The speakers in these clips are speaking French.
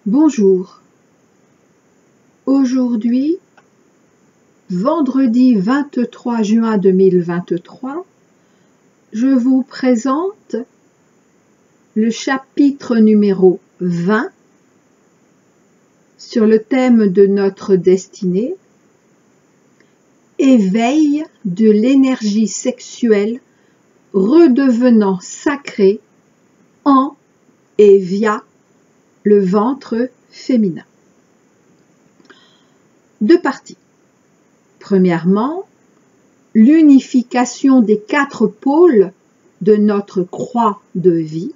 Bonjour. Aujourd'hui, vendredi 23 juin 2023, je vous présente le chapitre numéro 20 sur le thème de notre destinée, éveil de l'énergie sexuelle redevenant sacrée en et via le ventre féminin. Deux parties. Premièrement, l'unification des 4 pôles de notre croix de vie.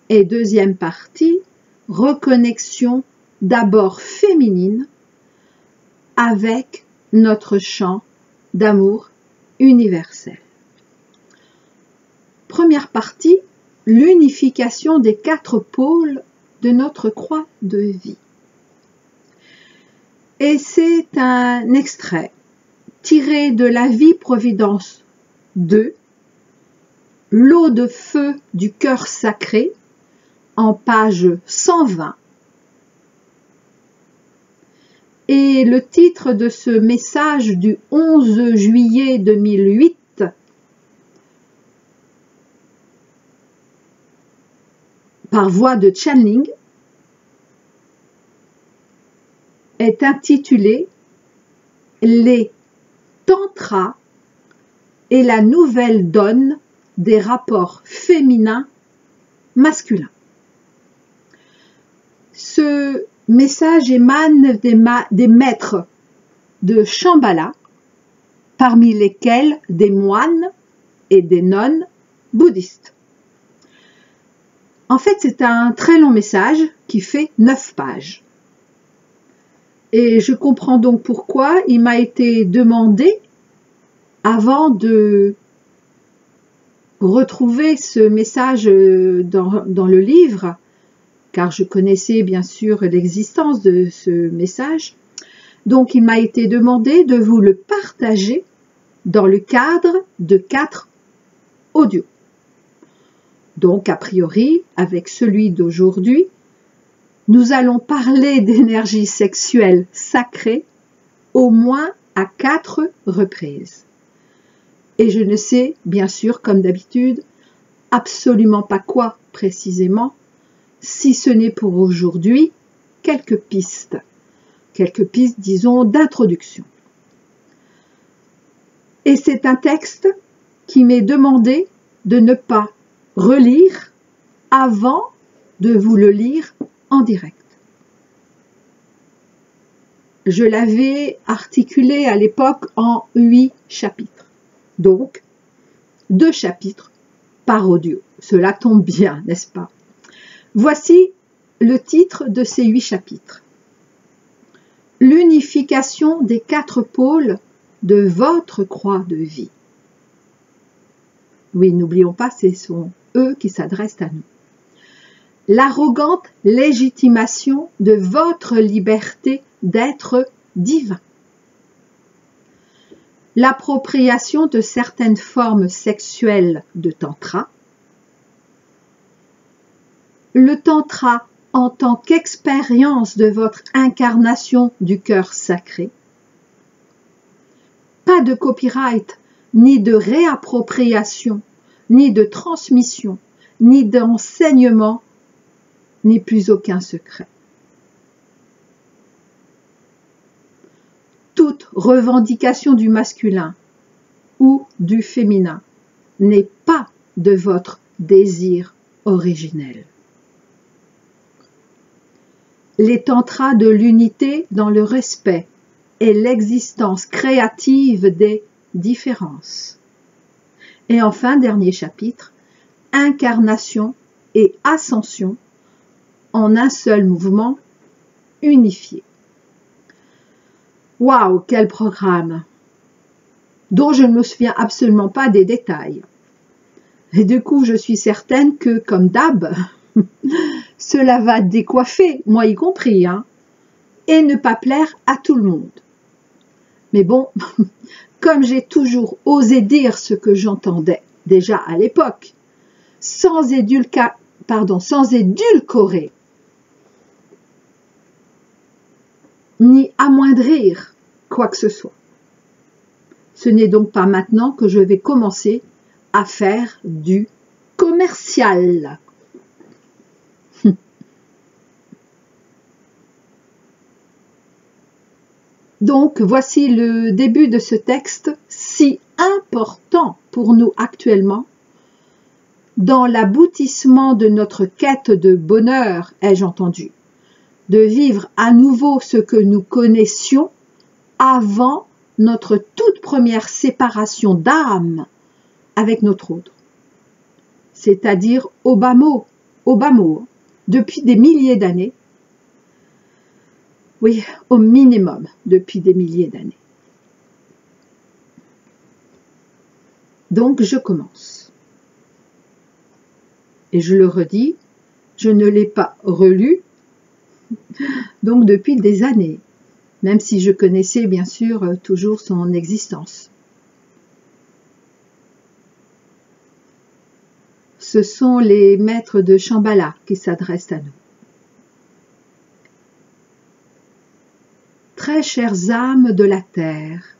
Et deuxième partie, reconnexion d'abord féminine avec notre champ d'amour universel. Première partie, l'unification des 4 pôles de notre croix de vie. Et c'est un extrait tiré de la vie Providence 2, l'eau de feu du cœur sacré, en page 120. Et le titre de ce message du 11 juillet 2008 par voie de channeling est intitulé « Les tantras et la nouvelle donne des rapports féminins-masculins ». Ce message émane des maîtres de Shambhala, parmi lesquels des moines et des nonnes bouddhistes. En fait, c'est un très long message qui fait 9 pages. Et je comprends donc pourquoi il m'a été demandé, avant de retrouver ce message dans le livre, car je connaissais bien sûr l'existence de ce message, donc il m'a été demandé de vous le partager dans le cadre de 4 audios. Donc, a priori, avec celui d'aujourd'hui, nous allons parler d'énergie sexuelle sacrée au moins à 4 reprises. Et je ne sais, bien sûr, comme d'habitude, absolument pas quoi précisément, si ce n'est pour aujourd'hui quelques pistes, disons, d'introduction. Et c'est un texte qui m'est demandé de ne pas relire avant de vous le lire en direct. Je l'avais articulé à l'époque en 8 chapitres. Donc, 2 chapitres par audio. Cela tombe bien, n'est-ce pas? Voici le titre de ces 8 chapitres. L'unification des 4 pôles de votre croix de vie. Oui, n'oublions pas, ce sont eux qui s'adressent à nous. L'arrogante légitimation de votre liberté d'être divin. L'appropriation de certaines formes sexuelles de tantra. Le tantra en tant qu'expérience de votre incarnation du cœur sacré. Pas de copyright, ni de réappropriation, ni de transmission, ni d'enseignement, ni plus aucun secret. Toute revendication du masculin ou du féminin n'est pas de votre désir originel. Les tantras de l'unité dans le respect et l'existence créative des différences. Et enfin, dernier chapitre, incarnation et ascension en un seul mouvement unifié. Waouh, quel programme! Dont je ne me souviens absolument pas des détails. Et du coup, je suis certaine que, comme d'hab, cela va décoiffer, moi y compris, hein, et ne pas plaire à tout le monde. Mais bon, comme j'ai toujours osé dire ce que j'entendais déjà à l'époque, sans édulcorer ni amoindrir quoi que ce soit. Ce n'est donc pas maintenant que je vais commencer à faire du commercial. Donc, voici le début de ce texte si important pour nous actuellement. Dans l'aboutissement de notre quête de bonheur, ai-je entendu, de vivre à nouveau ce que nous connaissions avant notre toute première séparation d'âme avec notre autre, c'est-à-dire au bas mot, depuis des milliers d'années, oui, au minimum depuis des milliers d'années. Donc je commence. Et je le redis, je ne l'ai pas relu, donc depuis des années, même si je connaissais bien sûr toujours son existence. Ce sont les maîtres de Shambhala qui s'adressent à nous. Très chères âmes de la terre,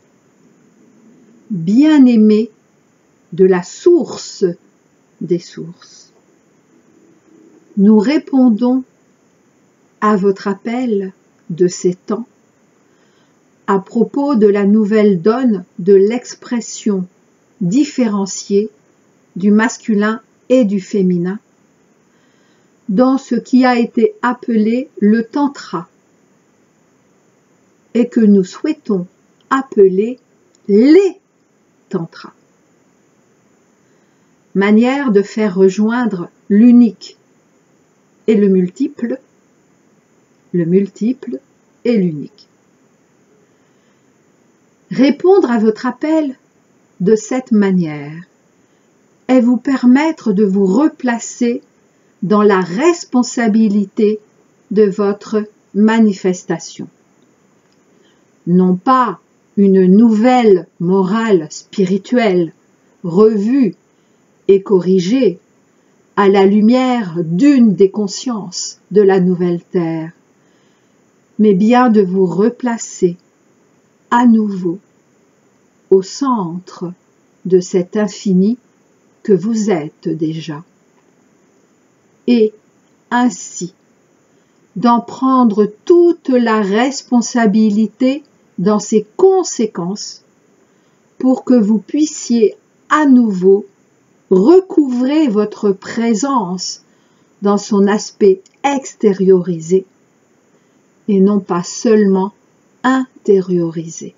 bien-aimés de la source des sources, nous répondons à votre appel de ces temps à propos de la nouvelle donne de l'expression différenciée du masculin et du féminin dans ce qui a été appelé le tantra et que nous souhaitons appeler les tantras. Manière de faire rejoindre l'unique et le multiple et l'unique. Répondre à votre appel de cette manière est vous permettre de vous replacer dans la responsabilité de votre manifestation. Non pas une nouvelle morale spirituelle revue et corrigée à la lumière d'une des consciences de la nouvelle terre, mais bien de vous replacer à nouveau au centre de cet infini que vous êtes déjà, et ainsi d'en prendre toute la responsabilité dans ses conséquences pour que vous puissiez à nouveau recouvrer votre présence dans son aspect extériorisé et non pas seulement intériorisé.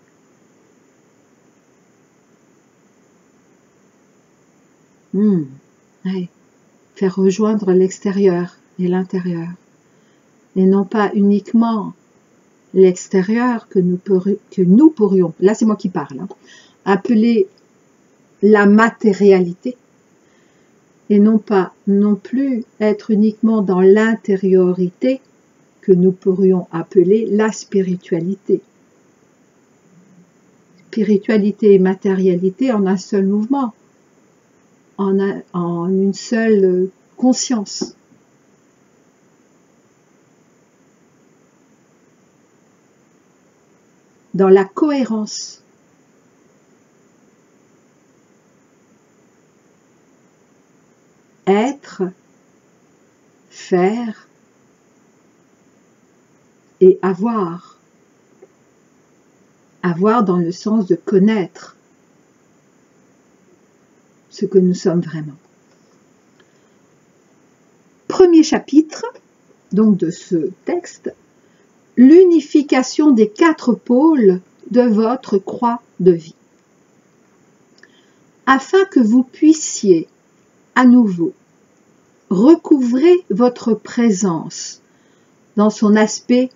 Ouais. Faire rejoindre l'extérieur et l'intérieur, et non pas uniquement l'extérieur que nous pourrions, là c'est moi qui parle, appeler la matérialité, et non pas non plus être uniquement dans l'intériorité que nous pourrions appeler la spiritualité. Spiritualité et matérialité en un seul mouvement, en une seule conscience. Dans la cohérence. Être, faire et avoir. Avoir dans le sens de connaître ce que nous sommes vraiment. Premier chapitre, donc de ce texte, l'unification des 4 pôles de votre croix de vie. Afin que vous puissiez à nouveau recouvrer votre présence dans son aspect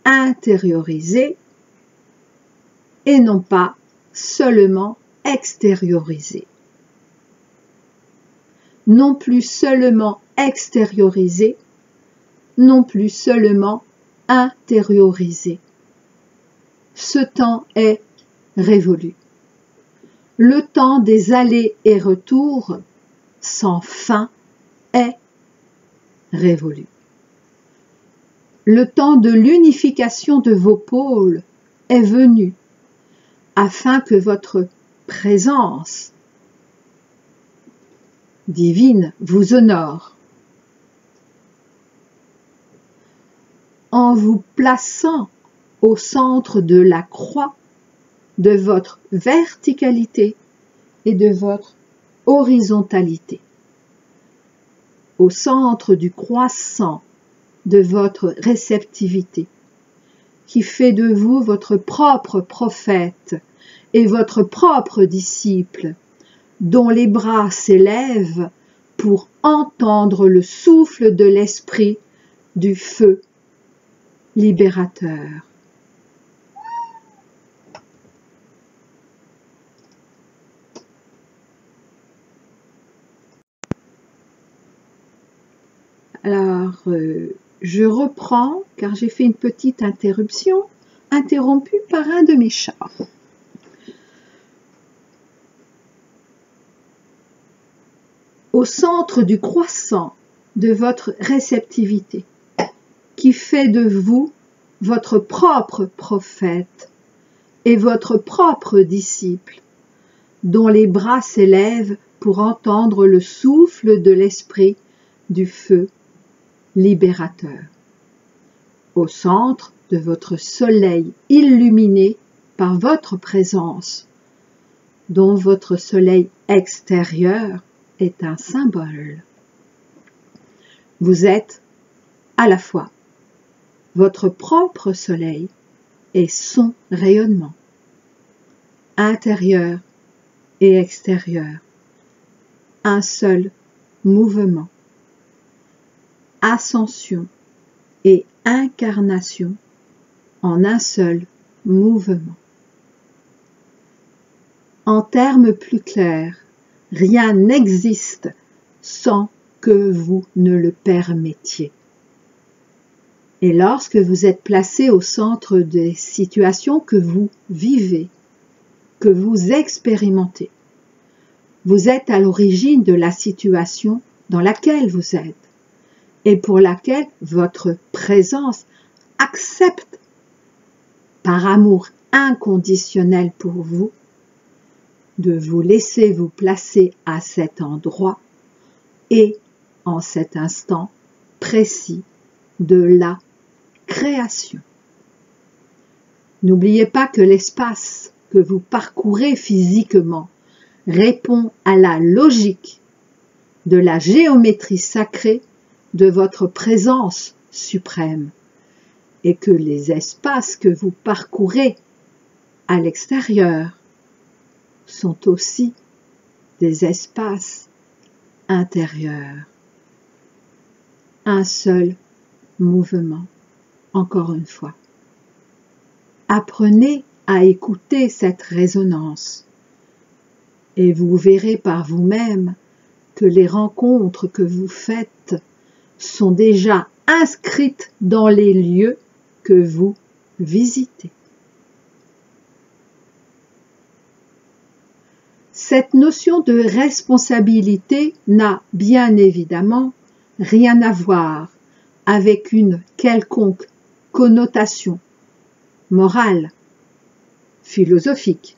intériorisé et non pas seulement extériorisé. Non plus seulement extériorisé, non plus seulement intériorisé. Ce temps est révolu. Le temps des allers et retours sans fin est révolu. le temps de l'unification de vos pôles est venu, afin que votre présence divine vous honore. En vous plaçant au centre de la croix de votre verticalité et de votre horizontalité, au centre du croissant de votre réceptivité, qui fait de vous votre propre prophète et votre propre disciple, dont les bras s'élèvent pour entendre le souffle de l'esprit du feu libérateur. Alors, je reprends, car j'ai fait une petite interruption, interrompue par un de mes chats. Au centre du croissant de votre réceptivité, qui fait de vous votre propre prophète et votre propre disciple, dont les bras s'élèvent pour entendre le souffle de l'esprit du feu libérateur. Au centre de votre soleil illuminé par votre présence, dont votre soleil extérieur est un symbole. Vous êtes à la fois votre propre soleil et son rayonnement, intérieur et extérieur, un seul mouvement, ascension et incarnation en un seul mouvement. En termes plus clairs, rien n'existe sans que vous ne le permettiez. Et lorsque vous êtes placé au centre des situations que vous vivez, que vous expérimentez, vous êtes à l'origine de la situation dans laquelle vous êtes et pour laquelle votre présence accepte, par amour inconditionnel pour vous, de vous laisser vous placer à cet endroit et en cet instant précis de la création. N'oubliez pas que l'espace que vous parcourez physiquement répond à la logique de la géométrie sacrée de votre présence suprême et que les espaces que vous parcourez à l'extérieur sont aussi des espaces intérieurs. Un seul mouvement, encore une fois. Apprenez à écouter cette résonance et vous verrez par vous-même que les rencontres que vous faites sont déjà inscrites dans les lieux que vous visitez. Cette notion de responsabilité n'a bien évidemment rien à voir avec une quelconque connotation morale, philosophique,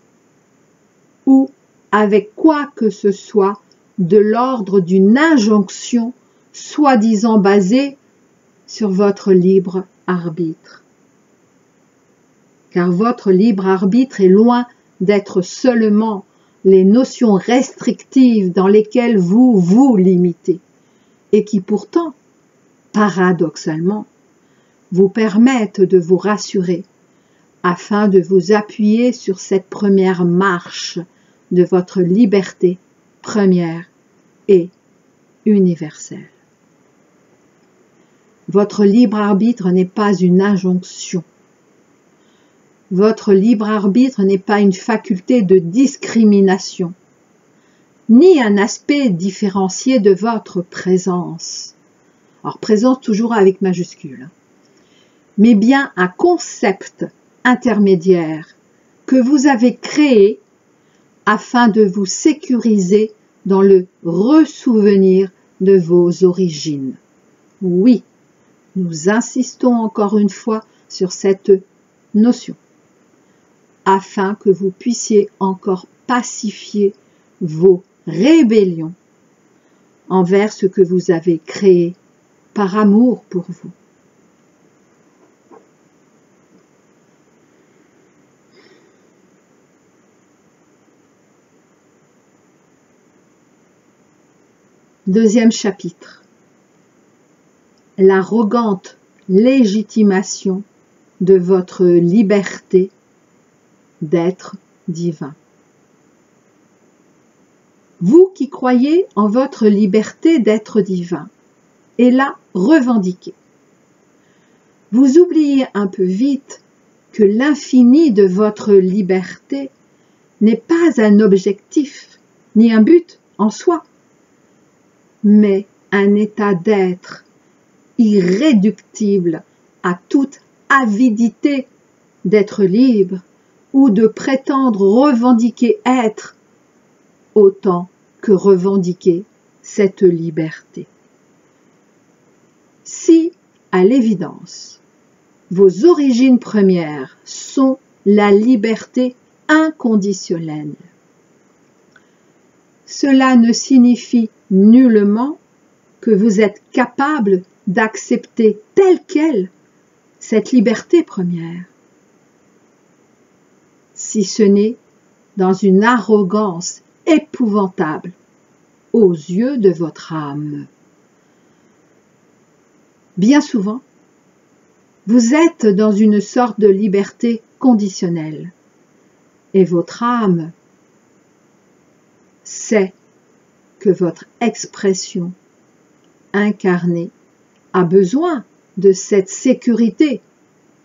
ou avec quoi que ce soit de l'ordre d'une injonction soi-disant basée sur votre libre arbitre. Car votre libre arbitre est loin d'être seulement les notions restrictives dans lesquelles vous vous limitez et qui pourtant, paradoxalement, vous permettent de vous rassurer afin de vous appuyer sur cette première marche de votre liberté première et universelle. Votre libre arbitre n'est pas une injonction. Votre libre arbitre n'est pas une faculté de discrimination, ni un aspect différencié de votre présence. Alors, présence toujours avec majuscule. Mais bien un concept intermédiaire que vous avez créé afin de vous sécuriser dans le ressouvenir de vos origines. Oui, Nous insistons encore une fois sur cette notion, afin que vous puissiez encore pacifier vos rébellions envers ce que vous avez créé par amour pour vous. Deuxième chapitre. L'arrogante légitimation de votre liberté d'être divin. Vous qui croyez en votre liberté d'être divin et la revendiquez. Vous oubliez un peu vite que l'infini de votre liberté n'est pas un objectif ni un but en soi, mais un état d'être irréductible à toute avidité d'être libre ou de prétendre revendiquer être autant que revendiquer cette liberté. Si, à l'évidence, vos origines premières sont la liberté inconditionnelle, cela ne signifie nullement que vous êtes capable d'accepter telle qu'elle cette liberté première, si ce n'est dans une arrogance épouvantable aux yeux de votre âme. Bien souvent, vous êtes dans une sorte de liberté conditionnelle et votre âme sait que votre expression incarnée a besoin de cette sécurité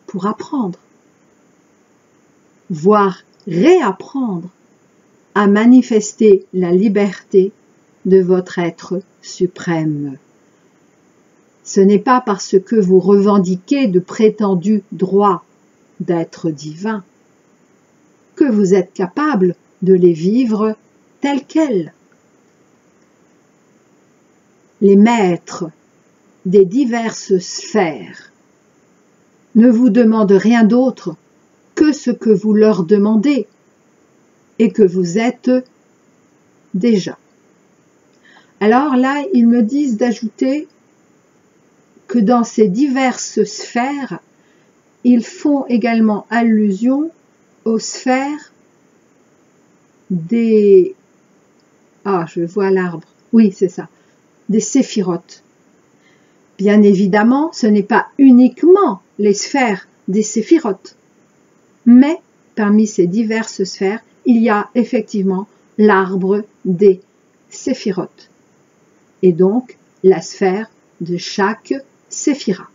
pour apprendre, voire réapprendre à manifester la liberté de votre être suprême. Ce n'est pas parce que vous revendiquez de prétendus droits d'être divin que vous êtes capable de les vivre tels quels. Les maîtres des diverses sphères ne vous demandent rien d'autre que ce que vous leur demandez et que vous êtes déjà. Alors là, ils me disent d'ajouter que dans ces diverses sphères, ils font également allusion aux sphères des... Ah, je vois l'arbre. Oui, c'est ça. Des séphirotes. Bien évidemment, ce n'est pas uniquement les sphères des séphirotes, mais parmi ces diverses sphères, il y a effectivement l'arbre des séphirotes, et donc la sphère de chaque séphira.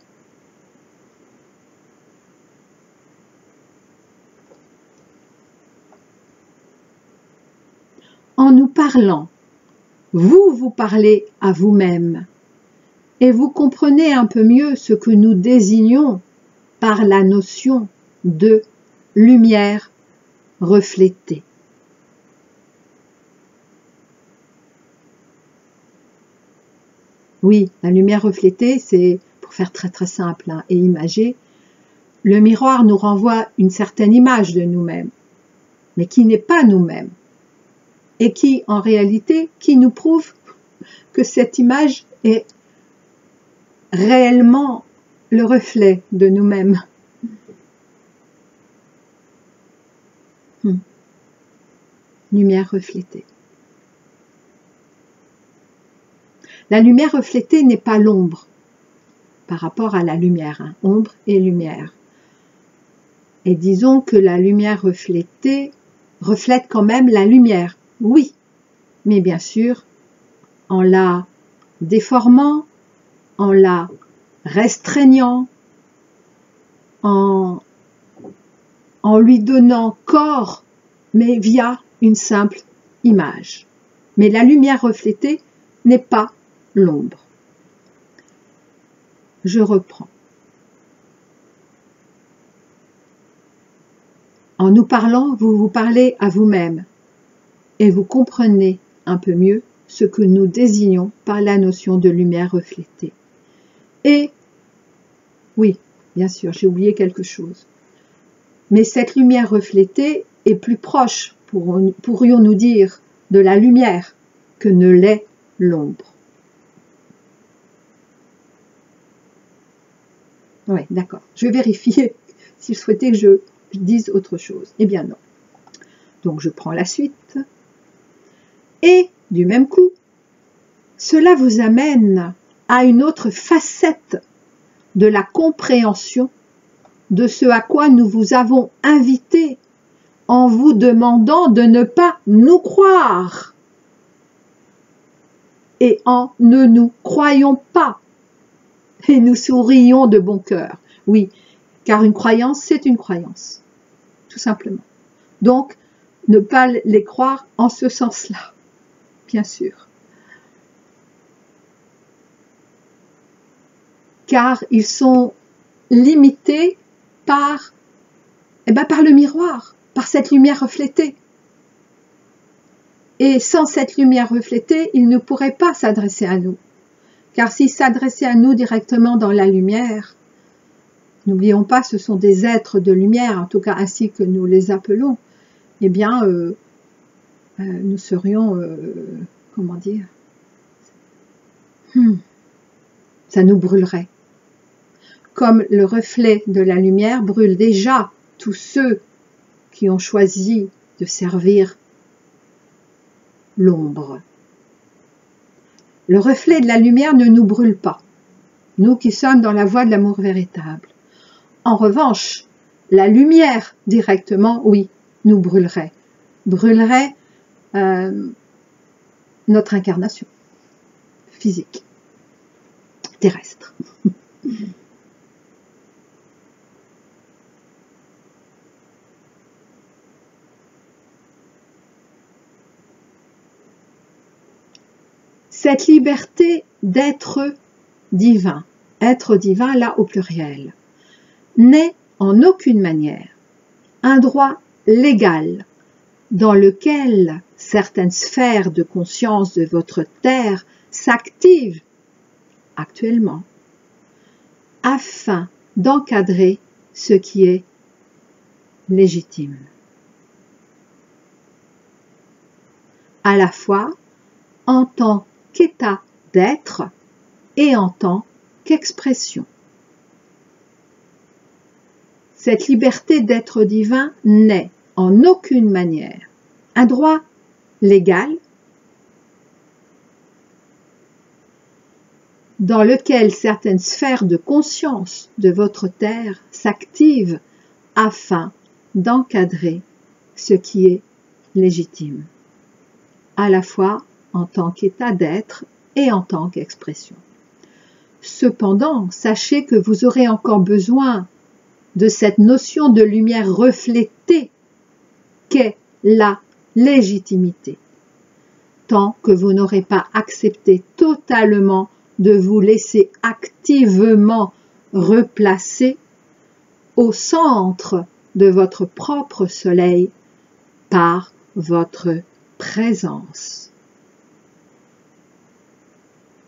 En nous parlant, vous parlez à vous-même et vous comprenez un peu mieux ce que nous désignons par la notion de lumière reflétée. Oui, la lumière reflétée, c'est, pour faire très simple et imagé, le miroir nous renvoie une certaine image de nous-mêmes, mais qui n'est pas nous-mêmes, et qui, en réalité, qui nous prouve que cette image est réellement le reflet de nous-mêmes. Lumière reflétée. La lumière reflétée n'est pas l'ombre par rapport à la lumière, ombre et lumière. Et disons que la lumière reflétée reflète quand même la lumière, oui, mais bien sûr, en la déformant, en la restreignant, en lui donnant corps, mais via une simple image. Mais la lumière reflétée n'est pas l'ombre. Je reprends. En nous parlant, vous parlez à vous-même et vous comprenez un peu mieux ce que nous désignons par la notion de lumière reflétée. Et Oui, bien sûr, j'ai oublié quelque chose. Mais cette lumière reflétée est plus proche, pourrions-nous dire, de la lumière que ne l'est l'ombre. Oui, d'accord. Je vais vérifier s'il souhaitait que je dise autre chose. Eh bien non. Donc je prends la suite. Et, du même coup, cela vous amène à une autre facette de la compréhension de ce à quoi nous vous avons invité en vous demandant de ne pas nous croire et en ne nous croyons pas. Et nous sourions de bon cœur. Oui, car une croyance, c'est une croyance, tout simplement. Donc, ne pas les croire en ce sens-là, bien sûr. Car ils sont limités par le miroir, par cette lumière reflétée. Et sans cette lumière reflétée, ils ne pourraient pas s'adresser à nous. Car s'ils s'adressaient à nous directement dans la lumière, n'oublions pas, ce sont des êtres de lumière, en tout cas ainsi que nous les appelons, eh bien, nous serions, comment dire, ça nous brûlerait. Comme le reflet de la lumière brûle déjà tous ceux qui ont choisi de servir l'ombre. Le reflet de la lumière ne nous brûle pas, nous qui sommes dans la voie de l'amour véritable. En revanche, la lumière directement, oui, nous brûlerait notre incarnation physique, terrestre. Cette liberté d'être divin, être divin là au pluriel, n'est en aucune manière un droit légal dans lequel certaines sphères de conscience de votre terre s'activent actuellement afin d'encadrer ce qui est légitime. À la fois en tant qu'état d'être et en tant qu'expression. Cette liberté d'être divin n'est en aucune manière un droit légal dans lequel certaines sphères de conscience de votre terre s'activent afin d'encadrer ce qui est légitime, à la fois en tant qu'état d'être et en tant qu'expression. Cependant, sachez que vous aurez encore besoin de cette notion de lumière reflétée qu'est la légitimité, tant que vous n'aurez pas accepté totalement de vous laisser activement replacer au centre de votre propre soleil par votre présence.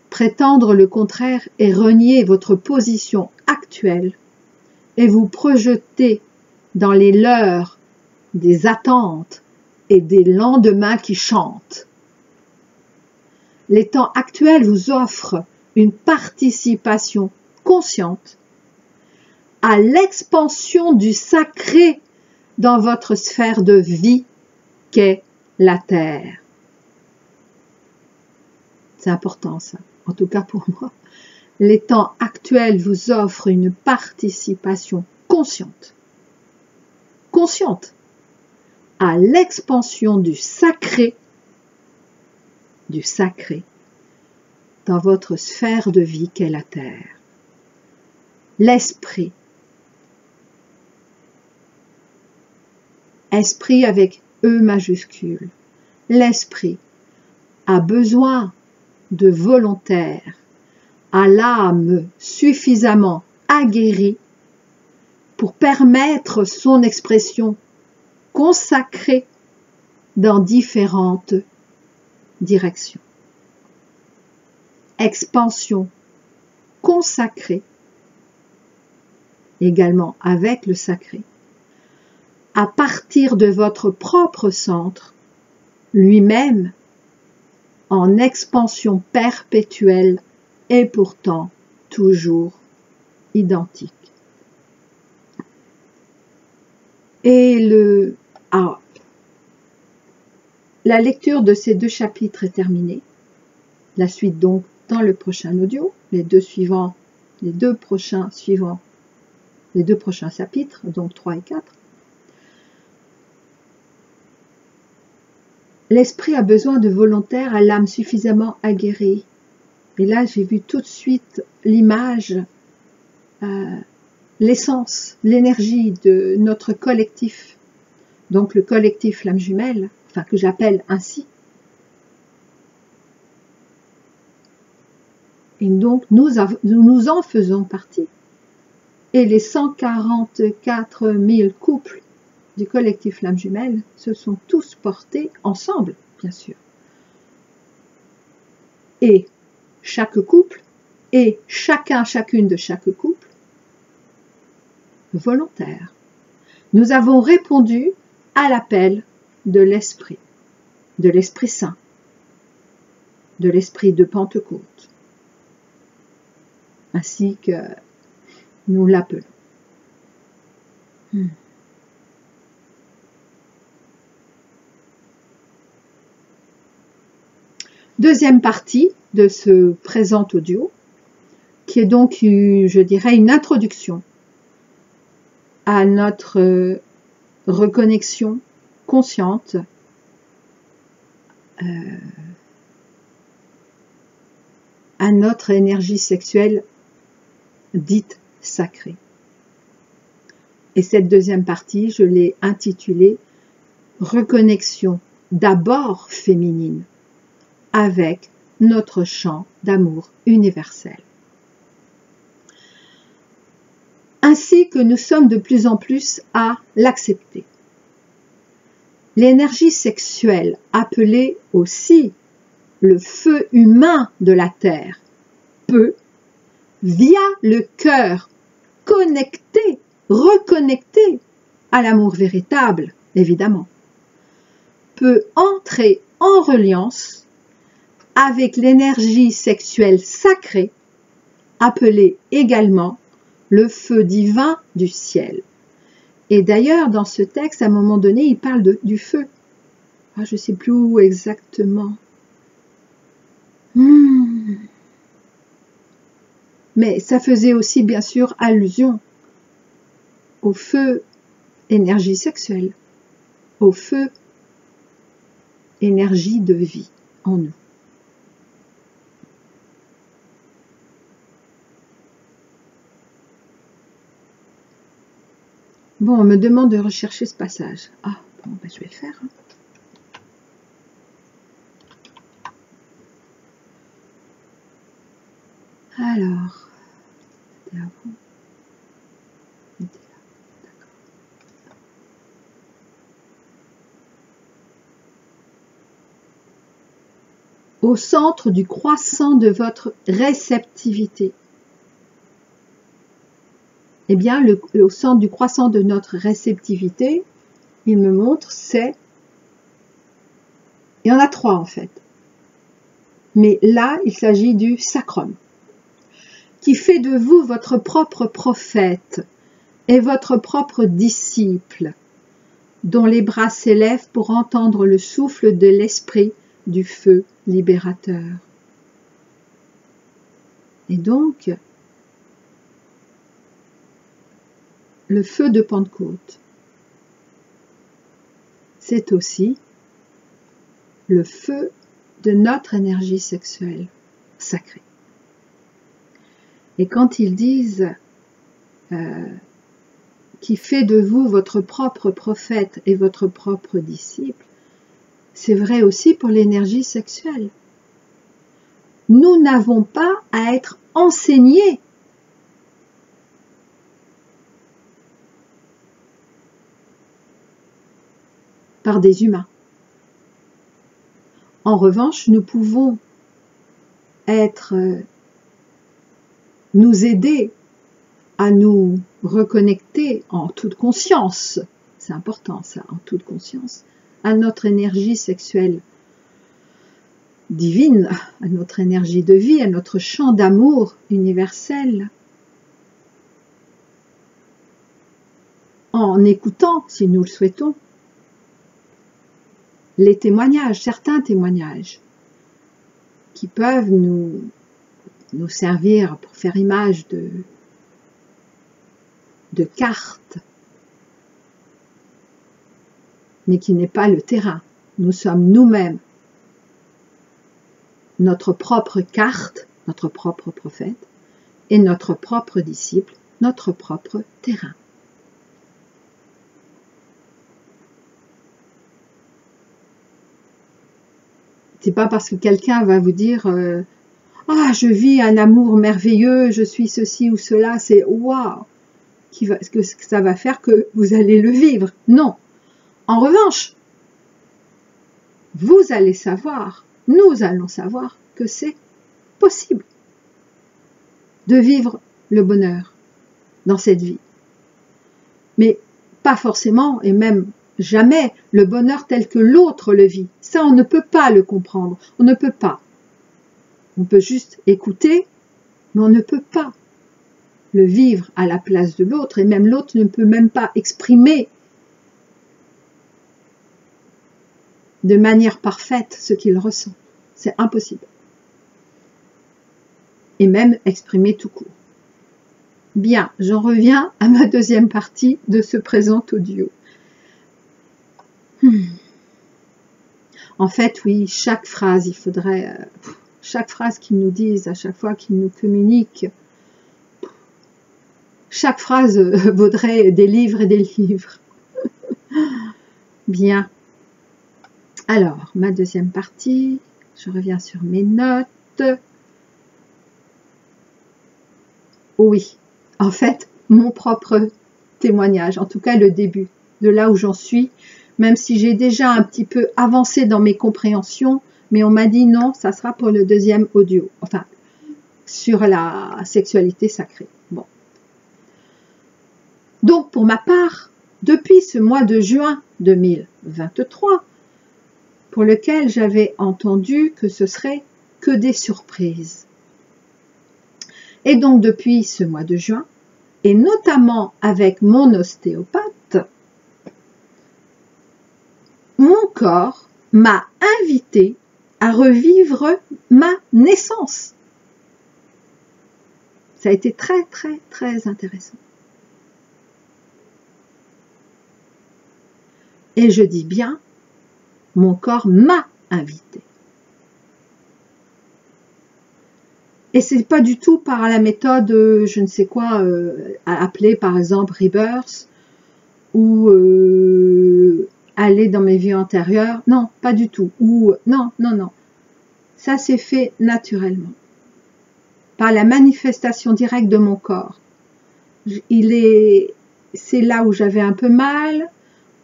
Prétendre le contraire est renier votre position actuelle et vous projeter dans les leurs des attentes et des lendemains qui chantent. Les temps actuels vous offrent une participation consciente à l'expansion du sacré dans votre sphère de vie qu'est la Terre. C'est important ça, en tout cas pour moi. Les temps actuels vous offrent une participation consciente à l'expansion du sacré dans votre sphère de vie qu'est la Terre. L'esprit avec E majuscule, l'esprit a besoin de volontaires, à l'âme suffisamment aguerrie pour permettre son expression consacrée dans différentes directions. Expansion consacrée également avec le sacré, à partir de votre propre centre, lui-même en expansion perpétuelle et pourtant toujours identique. Et la lecture de ces 2 chapitres est terminée. La suite donc dans le prochain audio, les deux prochains chapitres, donc 3 et 4. L'esprit a besoin de volontaires à l'âme suffisamment aguerrie. Et là, j'ai vu tout de suite l'image, l'essence, l'énergie de notre collectif. Donc le collectif Flamme Jumelle, enfin que j'appelle ainsi. Et donc nous en faisons partie. Et les 144 000 couples du collectif Flamme Jumelle se sont tous portés ensemble, bien sûr. Et chaque couple, et chacune de chaque couple, volontaire. Nous avons répondu à l'appel de l'Esprit Saint, de l'Esprit de Pentecôte, ainsi que nous l'appelons. Deuxième partie de ce présent audio, qui est donc, je dirais, une introduction à notre reconnexion consciente à notre énergie sexuelle dite sacrée. Et cette deuxième partie, je l'ai intitulée « Reconnexion d'abord féminine avec notre champ d'amour universel ». Ainsi que nous sommes de plus en plus à l'accepter. L'énergie sexuelle, appelée aussi le feu humain de la Terre, peut, via le cœur, reconnecter à l'amour véritable, évidemment, peut entrer en reliance avec l'énergie sexuelle sacrée, appelée également le feu divin du ciel. Et d'ailleurs, dans ce texte, à un moment donné, il parle du feu. Ah, je ne sais plus où exactement. Mais ça faisait aussi, bien sûr, allusion au feu énergie sexuelle, au feu énergie de vie en nous. Bon, on me demande de rechercher ce passage. Ah, bon, ben, je vais le faire. Alors, c'était avant. C'était là, d'accord. Au centre du croissant de votre réceptivité. Eh bien, au centre du croissant de notre réceptivité, il me montre, il y en a 3 en fait. Mais là, il s'agit du sacrum, qui fait de vous votre propre prophète et votre propre disciple, dont les bras s'élèvent pour entendre le souffle de l'esprit du feu libérateur. Et donc, le feu de Pentecôte, c'est aussi le feu de notre énergie sexuelle sacrée. Et quand ils disent qui fait de vous votre propre prophète et votre propre disciple, c'est vrai aussi pour l'énergie sexuelle. Nous n'avons pas à être enseignés par des humains. En revanche, nous pouvons nous aider à nous reconnecter en toute conscience, c'est important ça, en toute conscience, à notre énergie sexuelle divine, à notre énergie de vie, à notre champ d'amour universel, en écoutant, si nous le souhaitons, les témoignages, certains témoignages, qui peuvent nous servir pour faire image de cartes, mais qui n'est pas le terrain. Nous sommes nous-mêmes notre propre carte, notre propre prophète, et notre propre disciple, notre propre terrain. C'est pas parce que quelqu'un va vous dire ah, je vis un amour merveilleux, je suis ceci ou cela, c'est waouh, que ça va faire que vous allez le vivre. Non. En revanche, vous allez savoir, nous allons savoir que c'est possible de vivre le bonheur dans cette vie. Mais pas forcément, et même jamais, le bonheur tel que l'autre le vit. Ça, on ne peut pas le comprendre. On ne peut pas. On peut juste écouter, mais on ne peut pas le vivre à la place de l'autre, et même l'autre ne peut même pas exprimer de manière parfaite ce qu'il ressent. C'est impossible. Et même exprimer tout court. Bien, j'en reviens à ma deuxième partie de ce présent audio. En fait, oui, chaque phrase, il faudrait... chaque phrase qu'ils nous disent, à chaque fois qu'ils nous communiquent, chaque phrase vaudrait des livres et des livres. Bien. Alors, ma deuxième partie, je reviens sur mes notes. Oui, en fait, mon propre témoignage, en tout cas le début, de là où j'en suis, même si j'ai déjà un petit peu avancé dans mes compréhensions, mais on m'a dit non, ça sera pour le deuxième audio, enfin, sur la sexualité sacrée. Bon. Donc, pour ma part, depuis ce mois de juin 2023, pour lequel j'avais entendu que ce serait que des surprises. Et donc, depuis ce mois de juin, et notamment avec mon ostéopathe, mon corps m'a invité à revivre ma naissance. Ça a été très, très, très intéressant. Et je dis bien, mon corps m'a invité. Et c'est pas du tout par la méthode, je ne sais quoi, appelée par exemple Rebirth, ou aller dans mes vies antérieures. Non, pas du tout. Ou non, non, non. Ça s'est fait naturellement. Par la manifestation directe de mon corps. C'est là où j'avais un peu mal,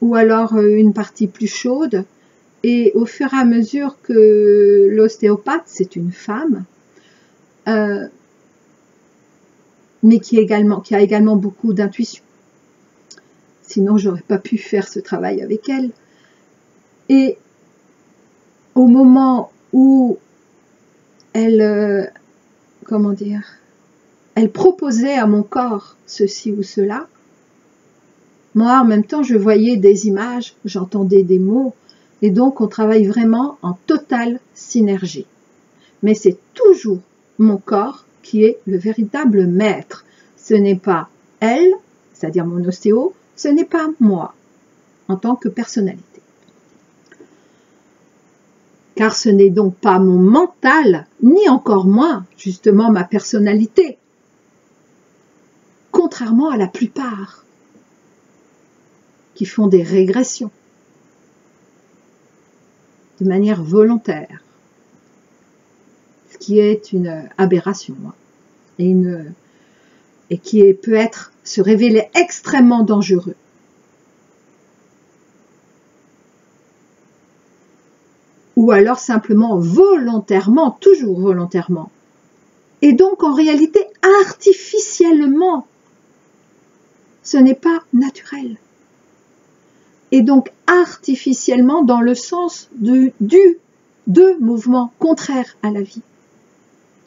ou alors une partie plus chaude. Et au fur et à mesure que l'ostéopathe, c'est une femme, mais qui a également beaucoup d'intuition. Sinon, j'aurais pas pu faire ce travail avec elle. Et au moment où elle, comment dire, elle proposait à mon corps ceci ou cela, moi, en même temps, je voyais des images, j'entendais des mots, et donc on travaille vraiment en totale synergie. Mais c'est toujours mon corps qui est le véritable maître. Ce n'est pas elle, c'est-à-dire mon ostéo, ce n'est pas moi, en tant que personnalité. Car ce n'est donc pas mon mental, ni encore moins, justement, ma personnalité. Contrairement à la plupart qui font des régressions de manière volontaire, ce qui est une aberration, et qui peut se révéler extrêmement dangereux. Ou alors simplement volontairement, toujours volontairement. Et donc en réalité artificiellement ce n'est pas naturel. Et donc artificiellement dans le sens de mouvements contraires à la vie.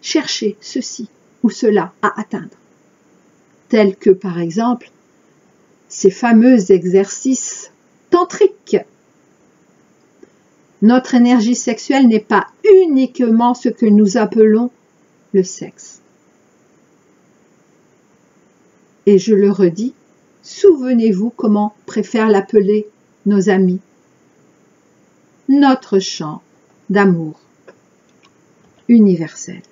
Chercher ceci ou cela à atteindre. Tels que par exemple ces fameux exercices tantriques. Notre énergie sexuelle n'est pas uniquement ce que nous appelons le sexe. Et je le redis, souvenez-vous comment préfèrent l'appeler nos amis. Notre chant d'amour universel.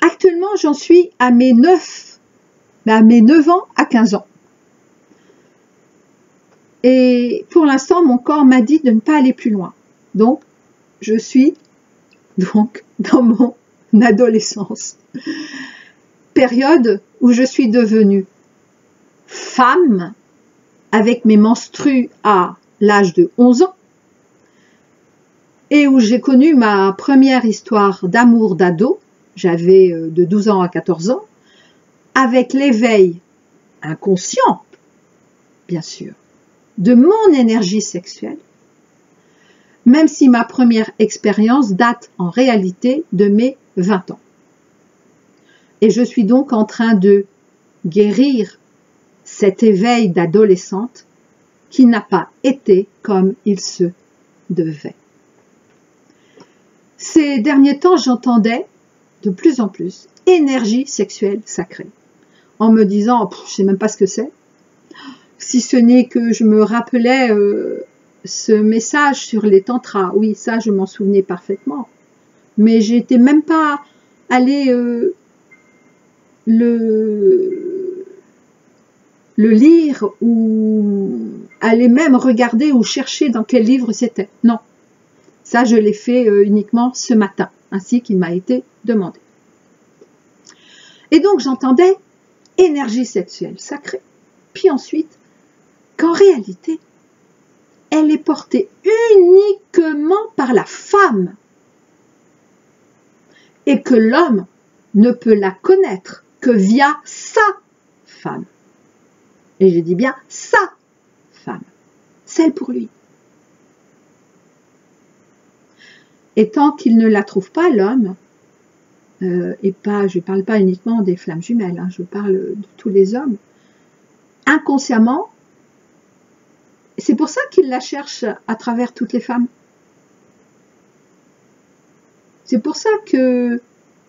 Actuellement, j'en suis à mes 9 ans à 15 ans. Et pour l'instant, mon corps m'a dit de ne pas aller plus loin. Donc, je suis dans mon adolescence. Période où je suis devenue femme avec mes menstrues à l'âge de 11 ans et où j'ai connu ma première histoire d'amour d'ado, j'avais de 12 ans à 14 ans, avec l'éveil inconscient, bien sûr, de mon énergie sexuelle, même si ma première expérience date en réalité de mes 20 ans. Et je suis donc en train de guérir cet éveil d'adolescente qui n'a pas été comme il se devait. Ces derniers temps, j'entendais de plus en plus énergie sexuelle sacrée, en me disant, je ne sais même pas ce que c'est, si ce n'est que je me rappelais ce message sur les tantras. Oui, ça, je m'en souvenais parfaitement. Mais j'étais même pas allée le lire ou aller même regarder ou chercher dans quel livre c'était. Non, ça je l'ai fait uniquement ce matin, ainsi qu'il m'a été demandé. Et donc j'entendais énergie sexuelle sacrée, puis ensuite qu'en réalité, elle est portée uniquement par la femme et que l'homme ne peut la connaître que via sa femme. Et je dis bien sa femme, celle pour lui. Et tant qu'il ne la trouve pas, l'homme, et pas, je ne parle pas uniquement des flammes jumelles, je parle de tous les hommes, inconsciemment, c'est pour ça qu'il la cherche à travers toutes les femmes. C'est pour ça que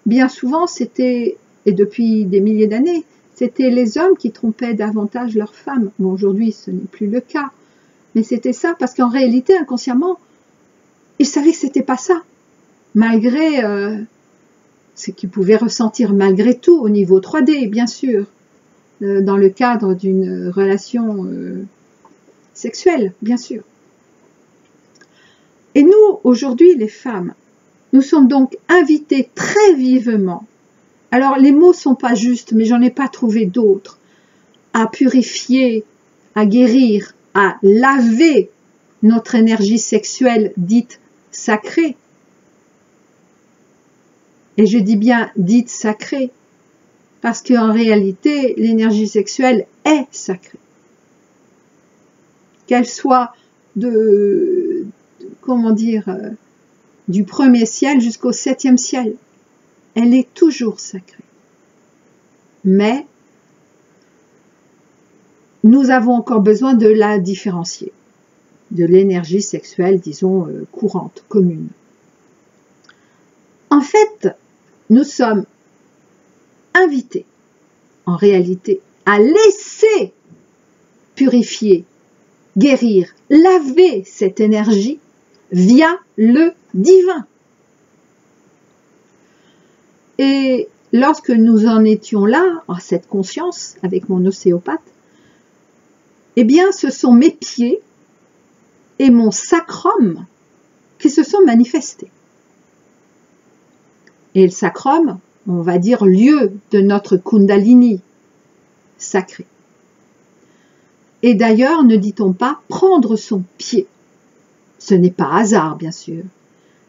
bien souvent c'était, et depuis des milliers d'années, c'était les hommes qui trompaient davantage leurs femmes. Bon, aujourd'hui, ce n'est plus le cas. Mais c'était ça, parce qu'en réalité, inconsciemment, ils savaient que c'était pas ça. Malgré ce qu'ils pouvaient ressentir malgré tout au niveau 3D, bien sûr, dans le cadre d'une relation sexuelle, bien sûr. Et nous, aujourd'hui, les femmes, nous sommes donc invitées très vivement. Alors, les mots sont pas justes, mais j'en ai pas trouvé d'autres. À purifier, à guérir, à laver notre énergie sexuelle dite sacrée. Et je dis bien dite sacrée, parce qu'en réalité, l'énergie sexuelle est sacrée. Qu'elle soit du premier ciel jusqu'au 7e ciel. Elle est toujours sacrée. Mais nous avons encore besoin de la différencier, de l'énergie sexuelle, disons, courante, commune. En fait, nous sommes invités, en réalité, à laisser purifier, guérir, laver cette énergie via le divin. Et lorsque nous en étions là, à cette conscience, avec mon ostéopathe, eh bien, ce sont mes pieds et mon sacrum qui se sont manifestés. Et le sacrum, on va dire lieu de notre kundalini sacré. Et d'ailleurs, ne dit-on pas prendre son pied? Ce n'est pas hasard, bien sûr,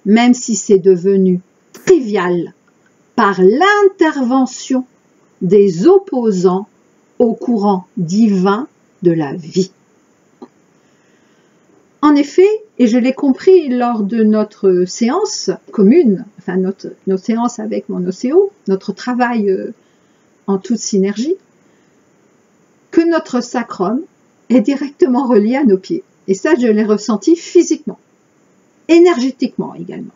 même si c'est devenu trivial par l'intervention des opposants au courant divin de la vie. En effet, et je l'ai compris lors de notre séance commune, enfin notre séance avec mon OCO, notre travail en toute synergie, que notre sacrum est directement relié à nos pieds. Et ça, je l'ai ressenti physiquement, énergétiquement également,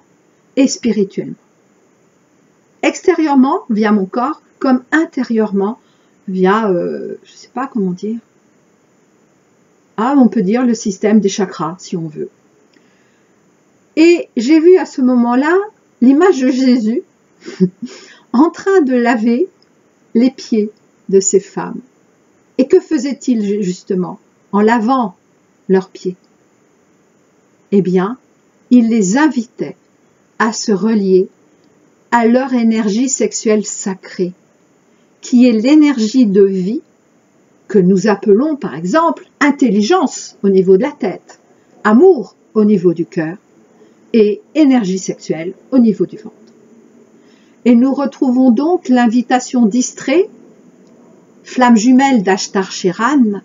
et spirituellement. Extérieurement, via mon corps, comme intérieurement, via, je ne sais pas comment dire, on peut dire le système des chakras, si on veut. Et j'ai vu à ce moment-là l'image de Jésus en train de laver les pieds de ces femmes. Et que faisait-il justement en lavant leurs pieds? Eh bien, il les invitait à se relier à leur énergie sexuelle sacrée, qui est l'énergie de vie que nous appelons par exemple intelligence au niveau de la tête, amour au niveau du cœur et énergie sexuelle au niveau du ventre. Et nous retrouvons donc l'invitation d'Istrée, flamme jumelle d'Ashtar Sheran,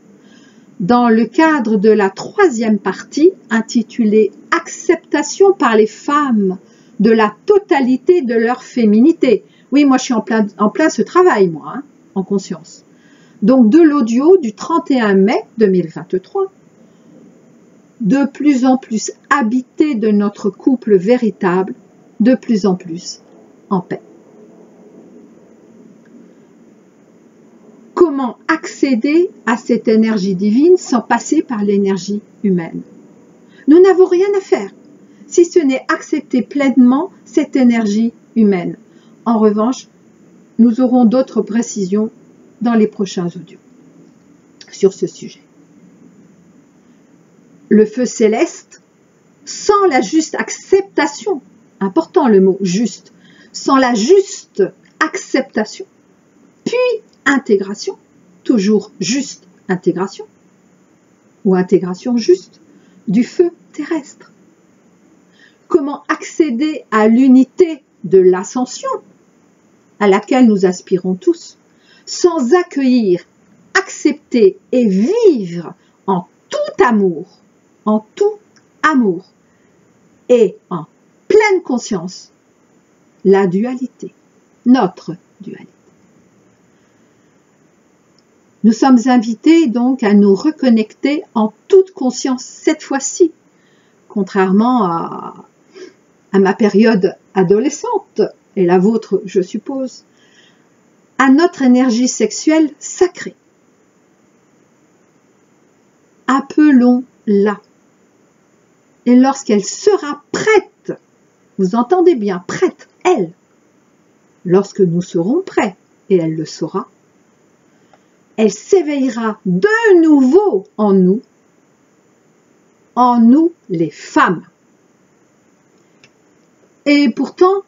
dans le cadre de la 3e partie intitulée « Acceptation par les femmes de la totalité de leur féminité ». Oui, moi je suis en plein ce travail, moi, en conscience. Donc de l'audio du 31 mai 2023, de plus en plus habité de notre couple véritable, de plus en plus en paix. Comment accéder à cette énergie divine sans passer par l'énergie humaine? Nous n'avons rien à faire, si ce n'est accepter pleinement cette énergie humaine. En revanche, nous aurons d'autres précisions dans les prochains audios sur ce sujet. Le feu céleste, sans la juste acceptation, important le mot juste, sans la juste acceptation, puis intégration, toujours juste intégration, ou intégration juste, du feu terrestre. Comment accéder à l'unité de l'ascension à laquelle nous aspirons tous, sans accueillir, accepter et vivre en tout amour et en pleine conscience la dualité, notre dualité. Nous sommes invités donc à nous reconnecter en toute conscience cette fois-ci, contrairement à ma période adolescente, et la vôtre je suppose, à notre énergie sexuelle sacrée. Appelons-la. Et lorsqu'elle sera prête, vous entendez bien, prête, elle, lorsque nous serons prêts, et elle le saura, elle s'éveillera de nouveau en nous les femmes. Et pourtant,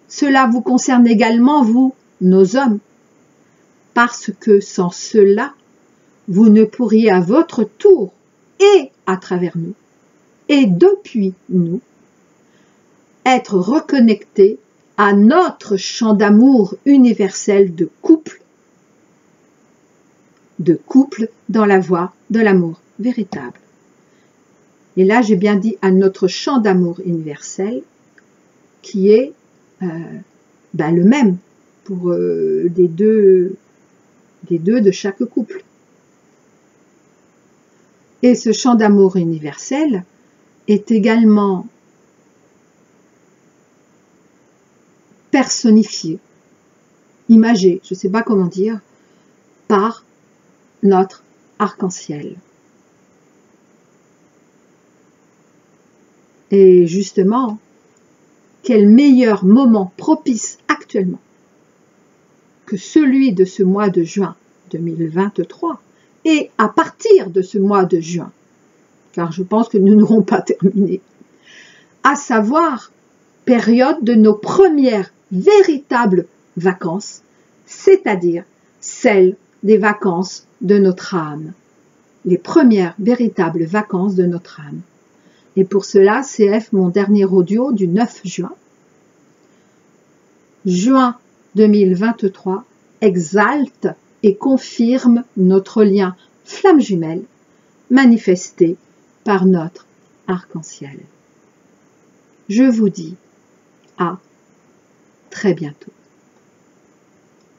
cela vous concerne également, vous, nos hommes, parce que sans cela, vous ne pourriez à votre tour, et à travers nous, et depuis nous, être reconnectés à notre champ d'amour universel de couple dans la voie de l'amour véritable. Et là, j'ai bien dit à notre champ d'amour universel, qui est le même pour des deux de chaque couple. Et ce champ d'amour universel est également personnifié, imagé, je ne sais pas comment dire, par notre arc-en-ciel. Et justement, quel meilleur moment propice actuellement que celui de ce mois de juin 2023 et à partir de ce mois de juin, car je pense que nous n'aurons pas terminé, à savoir période de nos premières véritables vacances, c'est-à-dire celles des vacances de notre âme, les premières véritables vacances de notre âme. Et pour cela, CF, mon dernier audio du 9 juin. Juin 2023 exalte et confirme notre lien flamme jumelle manifesté par notre arc-en-ciel. Je vous dis à très bientôt.